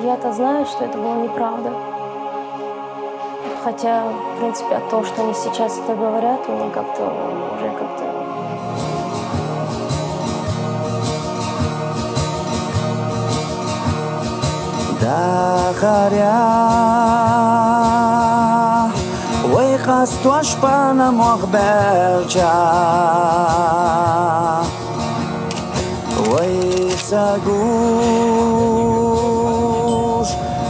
я-то знаю, что это была неправда. Хотя, в принципе, от того, что они сейчас это говорят, мне как-то уже как-то... Daharia, wey khastu ashpana mokhbercha, wey tzagush,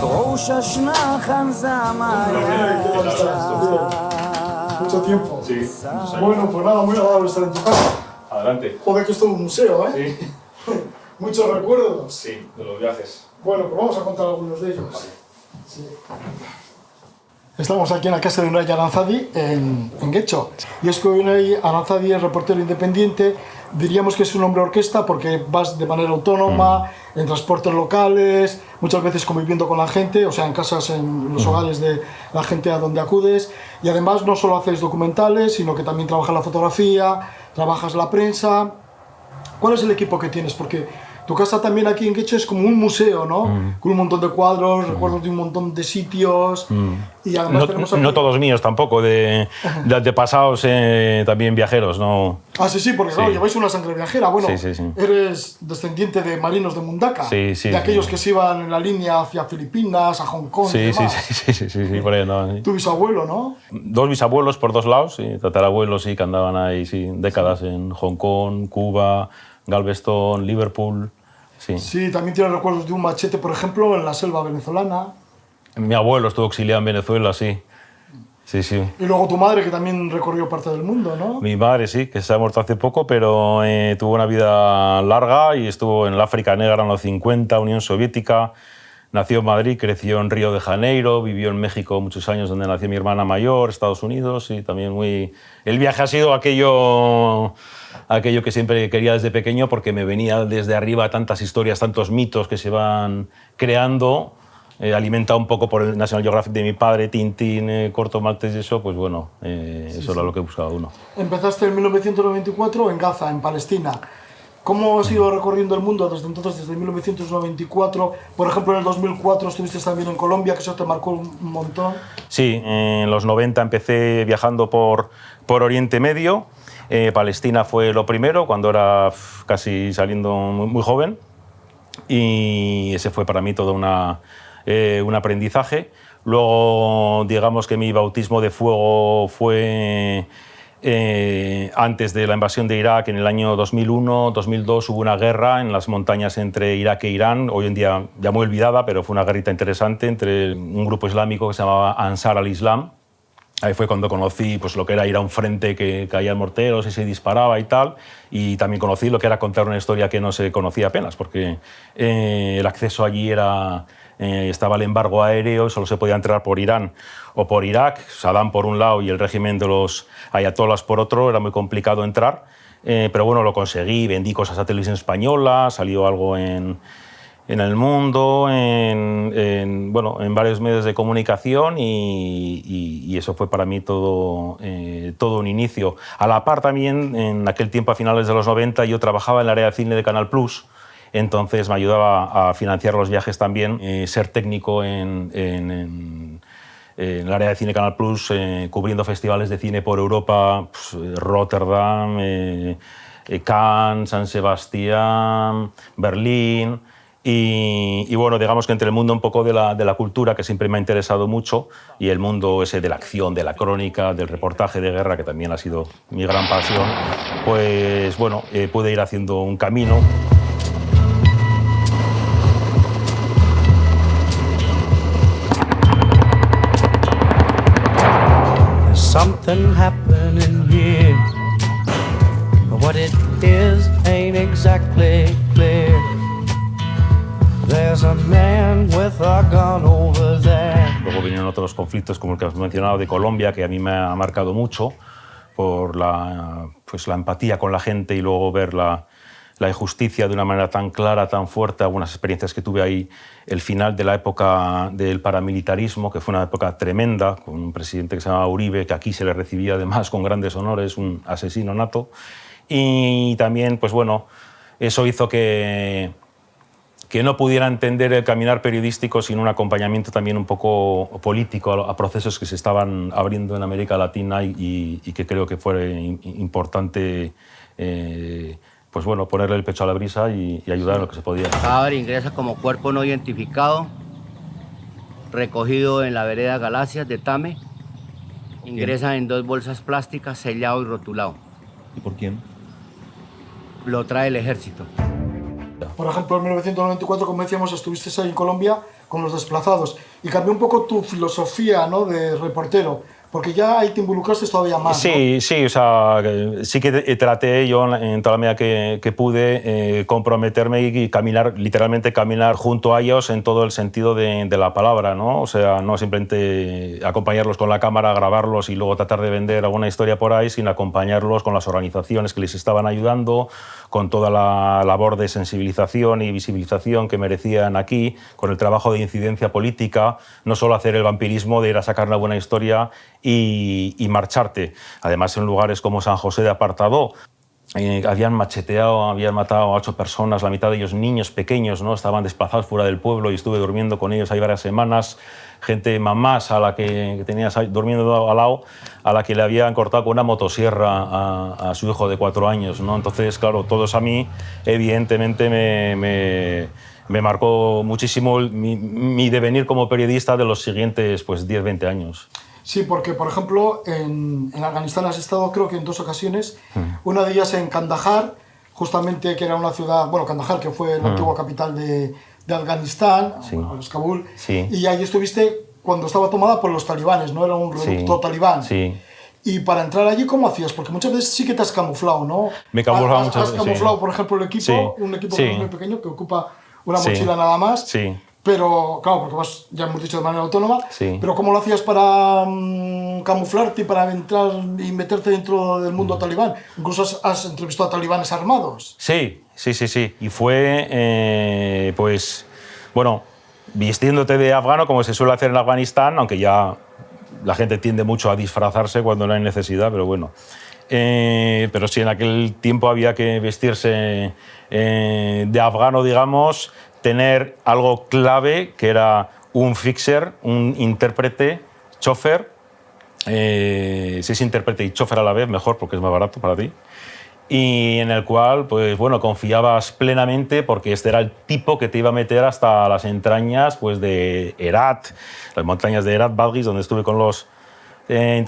rosh hashna khanzamaya. Mucho tiempo. Sí. Bueno, pues nada, muy agradable estar en tu casa. Adelante. Joder, que esto es un museo, ¿eh? Sí. Muchos recuerdos. Sí, de los viajes. Bueno, pues vamos a contar algunos de ellos. Sí. Estamos aquí en la casa de Unai Aranzadi, en Getxo. Y es que Unai Aranzadi es reportero independiente. Diríamos que es un hombre orquesta porque vas de manera autónoma, en transportes locales, muchas veces conviviendo con la gente, o sea, en casas, en los hogares de la gente a donde acudes. Y además no solo haces documentales, sino que también trabajas la fotografía, trabajas la prensa. ¿Cuál es el equipo que tienes? Porque tu casa también aquí en Getxo es como un museo, ¿no? Con un montón de cuadros, recuerdos de un montón de sitios. Y además tenemos aquí... No todos míos tampoco, de pasados también viajeros, ¿no? Ah, sí, porque Sí. claro, lleváis una sangre viajera. Bueno, Sí. eres descendiente de marinos de Mundaka, Sí, de aquellos que se iban en la línea hacia Filipinas, a Hong Kong y Sí, demás. sí, por ahí andaban. Sí. Tu bisabuelo, ¿no? Dos bisabuelos por dos lados, y tatarabuelos sí, que andaban ahí décadas en Hong Kong, Cuba, Galveston, Liverpool. Sí. Sí, también tienes recuerdos de un machete, por ejemplo, en la selva venezolana. Mi abuelo estuvo exiliado en Venezuela, sí. Sí. Y luego tu madre, que también recorrió parte del mundo, ¿no? Mi madre sí, que se ha muerto hace poco, pero tuvo una vida larga y estuvo en el África Negra en los 50, Unión Soviética. Nació en Madrid, creció en Río de Janeiro, vivió en México muchos años, donde nació mi hermana mayor, Estados Unidos, y también muy... El viaje ha sido aquello que siempre quería desde pequeño, porque me venía desde arriba tantas historias, tantos mitos que se van creando, alimentado un poco por el National Geographic de mi padre, Tintín, Corto Maltés y eso, pues bueno, eso era lo que buscaba uno. Empezaste en 1994 en Gaza, en Palestina. ¿Cómo has ido recorriendo el mundo desde entonces, desde 1994? Por ejemplo, en el 2004 estuviste también en Colombia, que eso te marcó un montón. Sí, en los 90 empecé viajando por Oriente Medio. Palestina fue lo primero, cuando era casi saliendo muy joven. Y ese fue para mí todo un aprendizaje. Luego, digamos que mi bautismo de fuego fue... antes de la invasión de Irak, en el año 2001-2002 hubo una guerra en las montañas entre Irak e Irán, hoy en día ya muy olvidada, pero fue una guerrita interesante entre un grupo islámico que se llamaba Ansar al-Islam. Ahí fue cuando conocí pues, lo que era ir a un frente que caían morteros y se disparaba y tal, y también conocí lo que era contar una historia que no se conocía apenas, porque el acceso allí era... estaba el embargo aéreo, solo se podía entrar por Irán o por Irak, Saddam por un lado y el régimen de los ayatolás por otro, era muy complicado entrar, pero bueno, lo conseguí, vendí cosas a Televisión Española, salió algo en El Mundo, en varios medios de comunicación y eso fue para mí todo un inicio. A la par también, en aquel tiempo, a finales de los 90, yo trabajaba en el área de cine de Canal Plus. Entonces me ayudaba a financiar los viajes también, ser técnico en el área de cine Canal Plus, cubriendo festivales de cine por Europa, Rotterdam, Cannes, San Sebastián, Berlín. Y bueno, digamos que entre el mundo un poco de la cultura, que siempre me ha interesado mucho, y el mundo ese de la acción, de la crónica, del reportaje de guerra, que también ha sido mi gran pasión, pues bueno, pude ir haciendo un camino. Something happening here, but what it is ain't exactly clear. There's a man with a gun over there. Luego vinieron otros conflictos como el que has mencionado de Colombia, que a mí me ha marcado mucho por la empatía con la gente y luego ver la injusticia de una manera tan clara, tan fuerte. Algunas experiencias que tuve ahí, el final de la época del paramilitarismo, que fue una época tremenda, con un presidente que se llamaba Uribe, que aquí se le recibía además con grandes honores, un asesino nato. Y también, pues bueno, eso hizo que que no pudiera entender el caminar periodístico sin un acompañamiento también un poco político a procesos que se estaban abriendo en América Latina y que creo que fue importante pues bueno, ponerle el pecho a la brisa y ayudar en lo que se podía. El cadáver ingresa como cuerpo no identificado, recogido en la vereda Galacias de Tame. Ingresa en 2 bolsas plásticas, sellado y rotulado. ¿Y por quién? Lo trae el ejército. Por ejemplo, en 1994, como decíamos, estuviste ahí en Colombia con los desplazados y cambió un poco tu filosofía, ¿no?, de reportero, porque ya ahí te involucraste todavía más. Sí, ¿no? sí, o sea, sí que traté yo en toda la medida que pude comprometerme y caminar, literalmente caminar junto a ellos en todo el sentido de la palabra, ¿no? O sea, no simplemente acompañarlos con la cámara, grabarlos y luego tratar de vender alguna historia por ahí, sino acompañarlos con las organizaciones que les estaban ayudando, con toda la labor de sensibilización y visibilización que merecían aquí, con el trabajo de incidencia política, no solo hacer el vampirismo de ir a sacar una buena historia y marcharte. Además, en lugares como San José de Apartadó, habían macheteado, habían matado a 8 personas, la mitad de ellos niños pequeños, ¿no? Estaban desplazados fuera del pueblo y estuve durmiendo con ellos ahí varias semanas. Gente, mamás a la que tenías durmiendo al lado, a la que le habían cortado con una motosierra a su hijo de 4 años, ¿no? Entonces, claro, todo eso a mí, evidentemente, me marcó muchísimo mi devenir como periodista de los siguientes pues, 10-20 años. Sí, porque, por ejemplo, en Afganistán has estado, creo que en 2 ocasiones. Una de ellas en Kandahar, justamente, que era una ciudad, bueno, Kandahar, que fue la antigua capital de Afganistán, Sí. bueno, Kabul, Sí. y ahí estuviste cuando estaba tomada por los talibanes, ¿no? Era un reducto talibán. Sí. Y para entrar allí, ¿cómo hacías? Porque muchas veces sí que te has camuflado, ¿no? Me he camuflado muchas Has veces, camuflado, sí. por ejemplo, el equipo, Sí. un equipo Sí. muy pequeño que ocupa una Sí. mochila nada más. Sí. Pero, claro, porque vas, ya hemos dicho, de manera autónoma. Sí. Pero ¿cómo lo hacías para camuflarte y para entrar y meterte dentro del mundo talibán? Incluso has entrevistado a talibanes armados. Sí, sí, sí, sí. Y fue, pues, bueno, vistiéndote de afgano, como se suele hacer en Afganistán, aunque ya la gente tiende mucho a disfrazarse cuando no hay necesidad, pero bueno. Pero sí, en aquel tiempo había que vestirse de afgano, digamos, tener algo clave, que era un fixer, un intérprete, chofer. Si es intérprete y chofer a la vez, mejor, porque es más barato para ti. Y en el cual, pues bueno, confiabas plenamente porque este era el tipo que te iba a meter hasta las entrañas pues, de Herat, las montañas de Herat, Badghis, donde estuve con los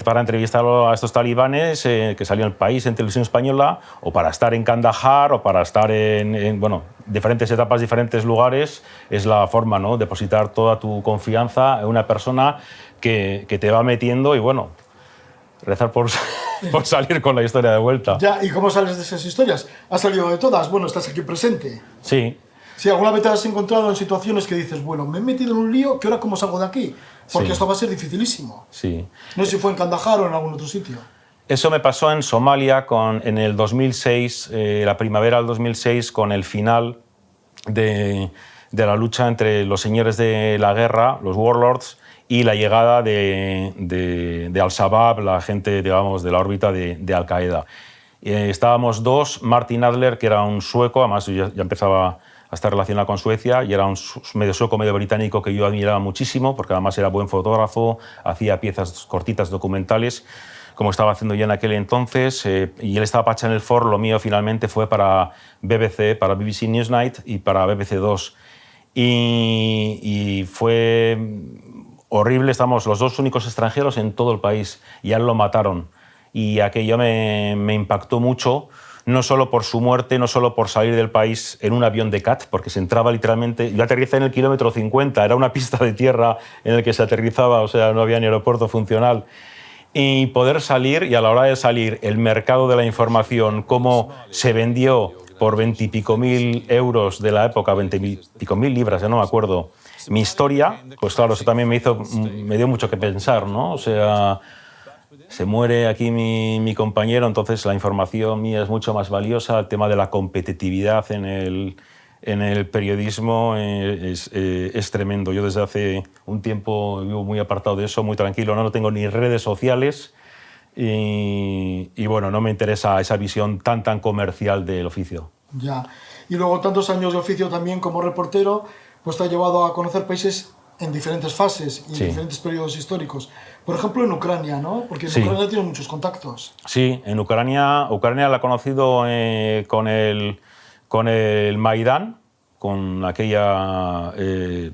para entrevistar a estos talibanes que salían al país en televisión española, o para estar en Kandahar, o para estar en bueno, diferentes etapas, diferentes lugares. Es la forma, ¿no?, depositar toda tu confianza en una persona que te va metiendo y, bueno, rezar por salir con la historia de vuelta. Ya, ¿y cómo sales de esas historias? ¿Has salido de todas? Bueno, estás aquí presente. Sí. Si alguna vez te has encontrado en situaciones que dices, bueno, me he metido en un lío, ¿qué hora cómo salgo de aquí? Porque Sí. esto va a ser dificilísimo. Sí. No sé si fue en Kandahar o en algún otro sitio. Eso me pasó en Somalia en el 2006, la primavera del 2006, con el final de la lucha entre los señores de la guerra, los warlords, y la llegada de Al-Shabaab, la gente, digamos, de la órbita de Al-Qaeda. Estábamos 2, Martin Adler, que era un sueco, además ya empezaba a estar relacionado con Suecia, y era un medio sueco, medio británico que yo admiraba muchísimo, porque además era buen fotógrafo, hacía piezas cortitas documentales, como estaba haciendo ya en aquel entonces, y él estaba para Channel 4, lo mío finalmente fue para BBC, para BBC Newsnight y para BBC 2. Y fue horrible, estamos los 2 únicos extranjeros en todo el país, y a él lo mataron. Y aquello me impactó mucho, no solo por su muerte, no solo por salir del país en un avión de CAT, porque se entraba literalmente... Yo aterricé en el kilómetro 50, era una pista de tierra en la que se aterrizaba, o sea, no había ni aeropuerto funcional. Y poder salir, y a la hora de salir, el mercado de la información, cómo se vendió por 20 y pico mil euros de la época, 20 y pico mil libras, ya no me acuerdo, mi historia, pues claro, eso también me dio mucho que pensar, ¿no? O sea... Se muere aquí mi compañero, entonces la información mía es mucho más valiosa. El tema de la competitividad en el periodismo es tremendo. Yo desde hace un tiempo vivo muy apartado de eso, muy tranquilo. No tengo ni redes sociales y bueno, no me interesa esa visión tan comercial del oficio. Ya. Y luego tantos años de oficio también como reportero, pues te ha llevado a conocer países en diferentes fases y en Sí. diferentes periodos históricos. Por ejemplo, en Ucrania, ¿no? Porque en Sí. Ucrania tiene muchos contactos. Sí, en Ucrania la he conocido con el Maidán, con aquella...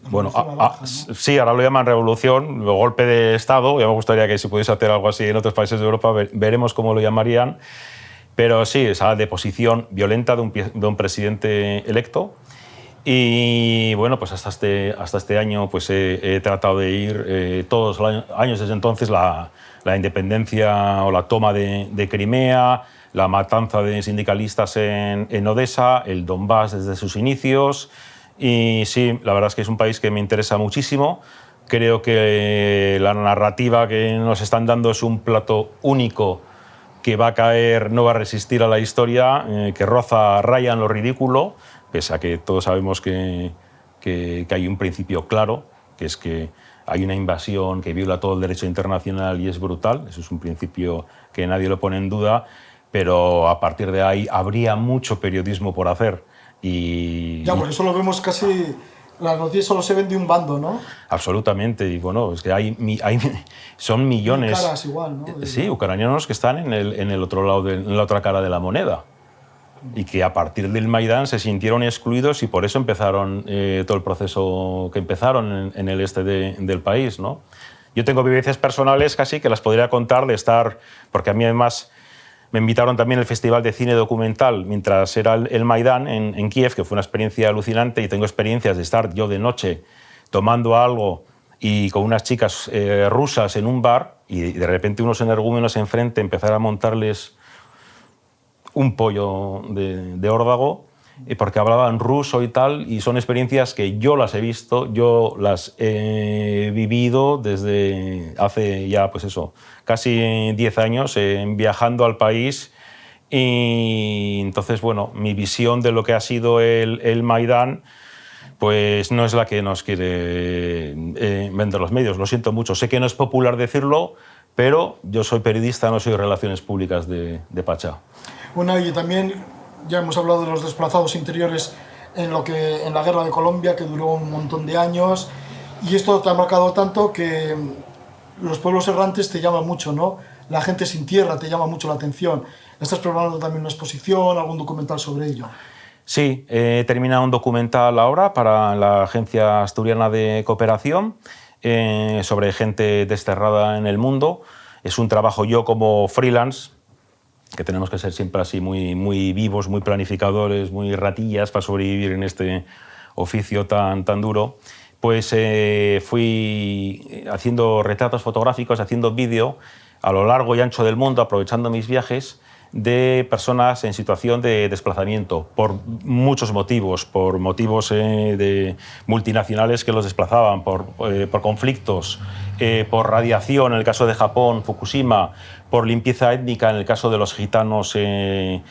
bueno, Revolución naranja, ¿no? sí, ahora lo llaman revolución, o golpe de Estado. Ya me gustaría que se pudiese hacer algo así en otros países de Europa, veremos cómo lo llamarían. Pero sí, esa deposición violenta de un presidente electo. Y bueno, pues hasta este año pues he tratado de ir todos los años desde entonces, la independencia o la toma de Crimea, la matanza de sindicalistas en Odessa, el Donbass desde sus inicios. Y sí, la verdad es que es un país que me interesa muchísimo. Creo que la narrativa que nos están dando es un plato único que va a caer, no va a resistir a la historia, que raya en lo ridículo, pese a que todos sabemos que hay un principio claro, que es que hay una invasión que viola todo el derecho internacional y es brutal. Eso es un principio que nadie lo pone en duda, pero a partir de ahí habría mucho periodismo por hacer. Ya, por eso lo vemos casi... Las noticias solo se ven de un bando, ¿no? Absolutamente, y bueno, es que son millones. Y caras igual, ¿no? Sí, ucranianos que están en el otro lado, en la otra cara de la moneda. Y que a partir del Maidán se sintieron excluidos y por eso empezaron todo el proceso que empezaron en el este del país, ¿no? Yo tengo vivencias personales casi que las podría contar de estar, porque a mí además me invitaron también al Festival de Cine Documental mientras era el Maidán en Kiev, que fue una experiencia alucinante, y tengo experiencias de estar yo de noche tomando algo y con unas chicas rusas en un bar y de repente unos energúmenos enfrente empezar a montarles un pollo de órdago porque hablaban ruso y tal, y son experiencias que yo las he visto, yo las he vivido desde hace ya, pues eso, casi 10 años viajando al país. Y entonces, bueno, mi visión de lo que ha sido el Maidán pues no es la que nos quiere vender los medios. Lo siento mucho, sé que no es popular decirlo, pero yo soy periodista, no soy relaciones públicas de Pachá. Bueno, y también ya hemos hablado de los desplazados interiores en la guerra de Colombia, que duró un montón de años, y esto te ha marcado tanto que los pueblos errantes te llaman mucho, ¿no? La gente sin tierra te llama mucho la atención. ¿Estás preparando también una exposición, algún documental sobre ello? Sí, he terminado un documental ahora para la Agencia Asturiana de Cooperación sobre gente desterrada en el mundo. Es un trabajo yo como freelance, que tenemos que ser siempre así muy vivos, muy planificadores, muy ratillas para sobrevivir en este oficio tan duro. Pues fui haciendo retratos fotográficos, haciendo vídeo a lo largo y ancho del mundo, aprovechando mis viajes, de personas en situación de desplazamiento por muchos motivos, por motivos de multinacionales que los desplazaban, por conflictos, por radiación en el caso de Japón, Fukushima, por limpieza étnica en el caso de los gitanos que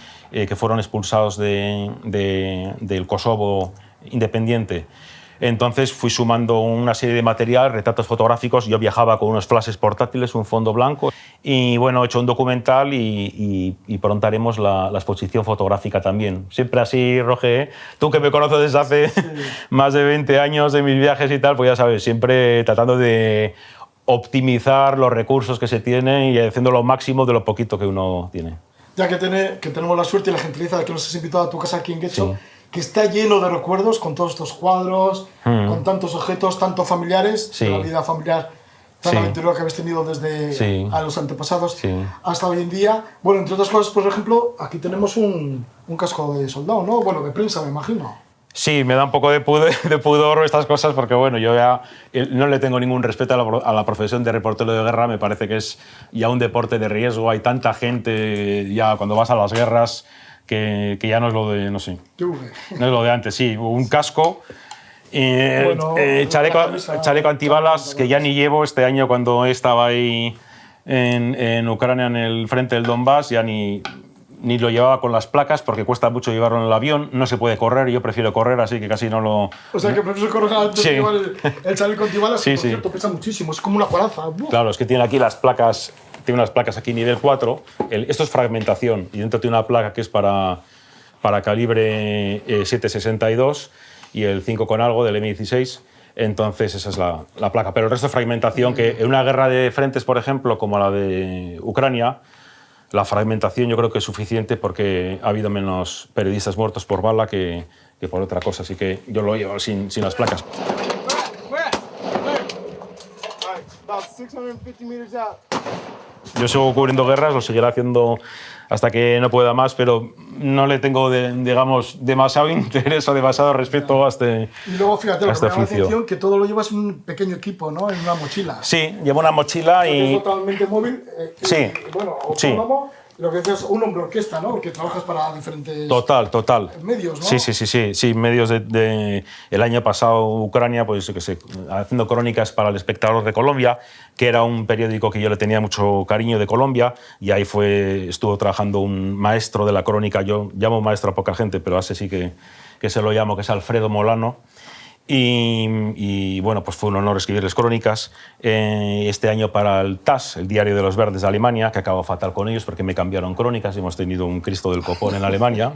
fueron expulsados del Kosovo independiente. Entonces fui sumando una serie de material, retratos fotográficos. Yo viajaba con unos flashes portátiles, un fondo blanco. Y bueno, he hecho un documental y pronto haremos la exposición fotográfica también. Siempre así, Roger, tú que me conoces desde hace más de 20 años de mis viajes y tal, pues ya sabes, siempre tratando de optimizar los recursos que se tienen y haciendo lo máximo de lo poquito que uno tiene. Ya que tenemos la suerte y la gentileza de que nos has invitado a tu casa aquí en Getxo, Sí. que está lleno de recuerdos con todos estos cuadros, con tantos objetos, tanto familiares, Sí. de la vida familiar tan Sí. aventurera que habéis tenido desde Sí. a los antepasados Sí. hasta hoy en día. Bueno, entre otras cosas, por ejemplo, aquí tenemos un casco de soldado, ¿no? Bueno, de prensa, me imagino. Sí, me da un poco de pudor estas cosas porque bueno, yo ya no le tengo ningún respeto a la profesión de reportero de guerra. Me parece que es ya un deporte de riesgo. Hay tanta gente ya cuando vas a las guerras que ya no es lo de, no sé, no es lo de antes. Sí, un casco, Bueno, chaleco antibalas que ya ni llevo este año cuando estaba ahí en Ucrania en el frente del Donbass, ya ni lo llevaba con las placas porque cuesta mucho llevarlo en el avión, no se puede correr, yo prefiero correr, así que casi no lo... O sea, que prefieres correr antes Sí. de llevar el chaleco antibalas, Sí, que por sí. cierto pesa muchísimo, es como una coraza. ¡Buah! Claro, es que tiene aquí las placas, tiene unas placas aquí nivel 4, esto es fragmentación, y dentro tiene una placa que es para para calibre 7,62 y el 5 con algo del M16. Entonces esa es la placa. Pero el resto de fragmentación, que en una guerra de frentes, por ejemplo, como la de Ucrania, la fragmentación yo creo que es suficiente porque ha habido menos periodistas muertos por bala que por otra cosa. Así que yo lo llevo sin las placas. Yo sigo cubriendo guerras, lo seguiré haciendo hasta que no pueda más, pero no le tengo, digamos, demasiado interés o demasiado respeto a este oficio. Y luego, fíjate, lo que me llama la atención que todo lo llevas en un pequeño equipo, ¿no? En una mochila. Sí, llevo una mochila y... Es totalmente móvil. Sí. Y, bueno, autónomo. Sí. Lo que decías, un hombre orquesta, ¿no? Porque trabajas para diferentes medios, ¿no? Sí, medios el año pasado Ucrania, pues yo qué sé, haciendo crónicas para El Espectador de Colombia, que era un periódico que yo le tenía mucho cariño de Colombia, y ahí estuvo trabajando un maestro de la crónica. Yo llamo maestro a poca gente, pero a ese sí que se lo llamo, que es Alfredo Molano. Y bueno, pues fue un honor escribirles crónicas. Este año para el TAS, el Diario de los Verdes de Alemania, que acabó fatal con ellos porque me cambiaron crónicas y hemos tenido un Cristo del copón en Alemania.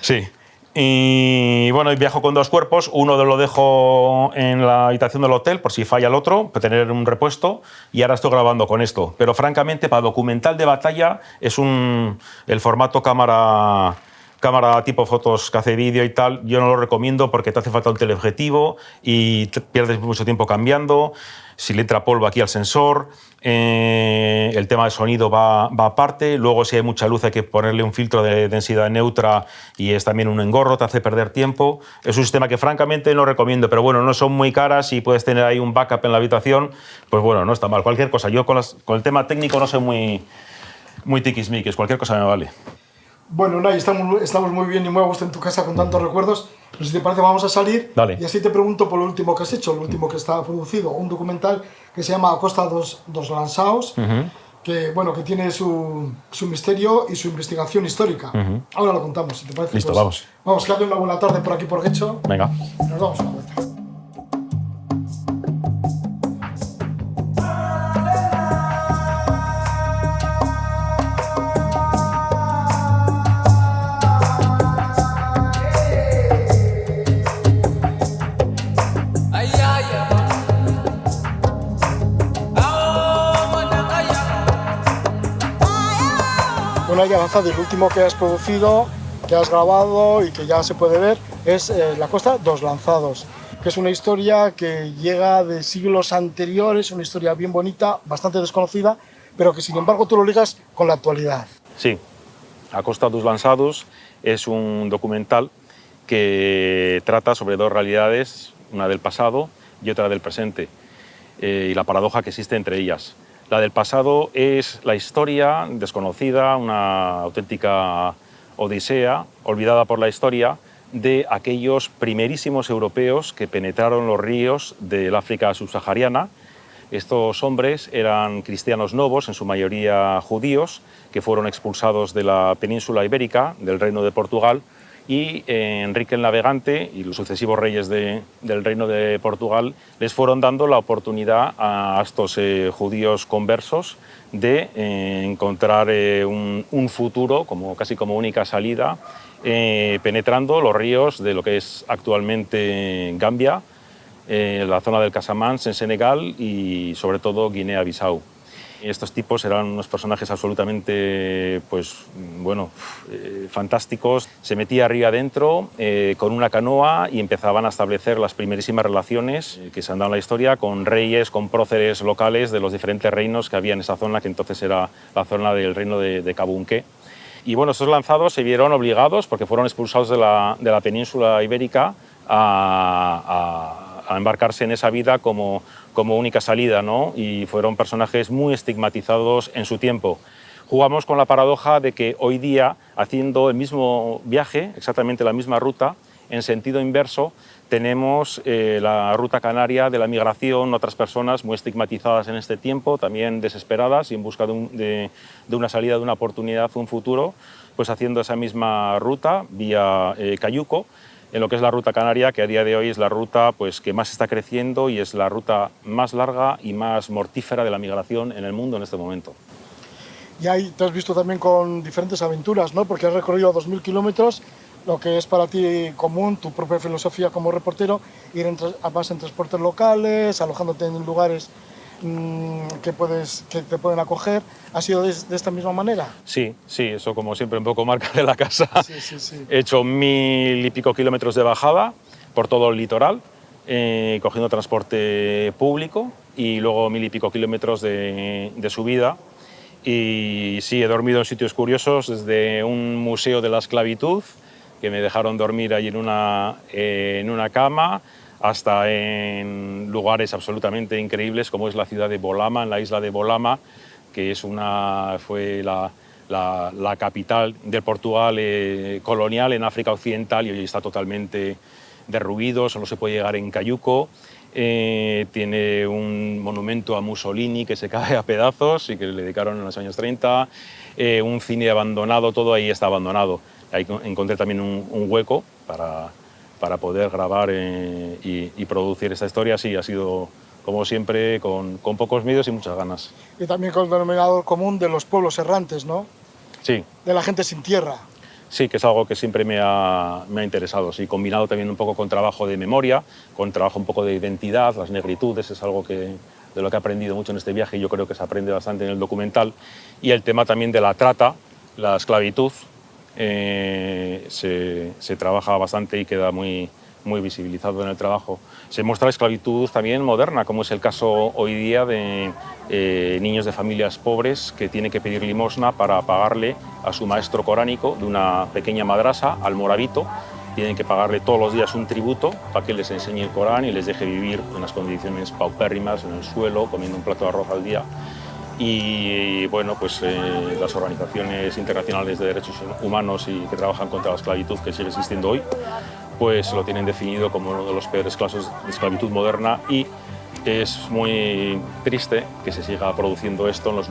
Sí. Y bueno, viajo con 2 cuerpos. Uno lo dejo en la habitación del hotel por si falla el otro, para tener un repuesto. Y ahora estoy grabando con esto. Pero francamente, para documental de batalla es el formato cámara tipo fotos que hace vídeo y tal, yo no lo recomiendo porque te hace falta un teleobjetivo y pierdes mucho tiempo cambiando. Si le entra polvo aquí al sensor, el tema de sonido va aparte. Luego, si hay mucha luz, hay que ponerle un filtro de densidad neutra y es también un engorro, te hace perder tiempo. Es un sistema que francamente no recomiendo, pero bueno, no son muy caras y puedes tener ahí un backup en la habitación, pues bueno, no está mal. Cualquier cosa. Yo con el tema técnico no soy muy tiquismiquis, cualquier cosa me vale. Bueno, Unai, estamos muy bien y muy a gusto en tu casa con tantos recuerdos. Pero si te parece, vamos a salir. Dale. Y así te pregunto por lo último que has hecho, lo último que está producido, un documental que se llama A Costa dos Lançaos, que, bueno, que tiene su misterio y su investigación histórica. Ahora lo contamos, si te parece. Listo, pues, vamos. Vamos, que hace una buena tarde por aquí por Guecho. Venga. Nos damos una vuelta. Bueno, hay avanzado y el último que has producido, que has grabado y que ya se puede ver es La Costa dos Lançados, que es una historia que llega de siglos anteriores, una historia bien bonita, bastante desconocida, pero que sin embargo tú lo ligas con la actualidad. Sí, A Costa dos Lançados es un documental que trata sobre 2 realidades, una del pasado y otra del presente, y la paradoja que existe entre ellas. La del pasado es la historia desconocida, una auténtica odisea, olvidada por la historia, de aquellos primerísimos europeos que penetraron los ríos del África subsahariana. Estos hombres eran cristianos novos, en su mayoría judíos, que fueron expulsados de la península ibérica, del Reino de Portugal, y Enrique el Navegante y los sucesivos reyes del Reino de Portugal les fueron dando la oportunidad a estos judíos conversos de encontrar un futuro, casi como única salida, penetrando los ríos de lo que es actualmente Gambia, la zona del Casamance en Senegal y sobre todo Guinea-Bissau. Estos tipos eran unos personajes absolutamente, fantásticos. Se metía río adentro con una canoa y empezaban a establecer las primerísimas relaciones que se han dado en la historia con reyes, con próceres locales de los diferentes reinos que había en esa zona, que entonces era la zona del reino de Cabunqué. Y bueno, estos lanzados se vieron obligados, porque fueron expulsados de la península ibérica, a embarcarse en esa vida como única salida, ¿no? Y fueron personajes muy estigmatizados en su tiempo. Jugamos con la paradoja de que hoy día, haciendo el mismo viaje, exactamente la misma ruta, en sentido inverso, tenemos la ruta canaria de la migración, otras personas muy estigmatizadas en este tiempo, también desesperadas y en busca de una salida, de una oportunidad, un futuro, pues haciendo esa misma ruta vía Cayuco, en lo que es la ruta canaria, que a día de hoy es la ruta que más está creciendo y es la ruta más larga y más mortífera de la migración en el mundo en este momento. Y ahí te has visto también con diferentes aventuras, ¿no? Porque has recorrido 2000 kilómetros, lo que es para ti común, tu propia filosofía como reportero, ir además en transportes locales, alojándote en lugares que te pueden acoger. ¿Ha sido de esta misma manera? Sí, sí, eso como siempre un poco marca de la casa. Sí, sí, sí. He hecho 1000 y pico kilómetros de bajada por todo el litoral, cogiendo transporte público, y luego 1000 y pico kilómetros de subida. Y sí, he dormido en sitios curiosos, desde un museo de la esclavitud, que me dejaron dormir allí en una cama, hasta en lugares absolutamente increíbles, como es la ciudad de Bolama, en la isla de Bolama, que fue la capital del Portugal colonial en África Occidental, y hoy está totalmente derruido, solo se puede llegar en cayuco. Tiene un monumento a Mussolini que se cae a pedazos y que le dedicaron en los años 30, un cine abandonado, todo ahí está abandonado. Ahí encontré también un hueco para poder grabar y producir esta historia. Sí, ha sido, como siempre, con pocos medios y muchas ganas. Y también con el denominador común de los pueblos errantes, ¿no? Sí. De la gente sin tierra. Sí, que es algo que siempre me ha interesado, sí, combinado también un poco con trabajo de memoria, con trabajo un poco de identidad, las negritudes, es algo de lo que he aprendido mucho en este viaje, y yo creo que se aprende bastante en el documental, y el tema también de la trata, la esclavitud, se trabaja bastante y queda muy visibilizado en el trabajo. Se muestra la esclavitud también moderna, como es el caso hoy día de niños de familias pobres que tienen que pedir limosna para pagarle a su maestro coránico de una pequeña madrasa, al morabito. Tienen que pagarle todos los días un tributo para que les enseñe el Corán y les deje vivir en unas condiciones paupérrimas, en el suelo, comiendo un plato de arroz al día. Y bueno, pues las organizaciones internacionales de derechos humanos y que trabajan contra la esclavitud, que sigue existiendo hoy, pues lo tienen definido como uno de los peores casos de esclavitud moderna, y es muy triste que se siga produciendo esto en los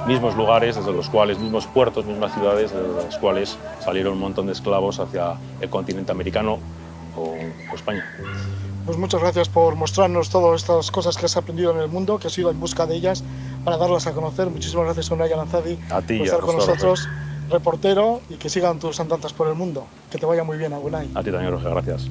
mismos lugares desde los cuales, mismos puertos, mismas ciudades, desde los cuales salieron un montón de esclavos hacia el continente americano o España. Pues muchas gracias por mostrarnos todas estas cosas que has aprendido en el mundo, que has ido en busca de ellas para darlas a conocer. Muchísimas gracias, Unai Aranzadi, A ti, por estar con nosotros, reportero, y que sigan tus andanzas por el mundo. Que te vaya muy bien, Unai. A ti también, Roger, gracias.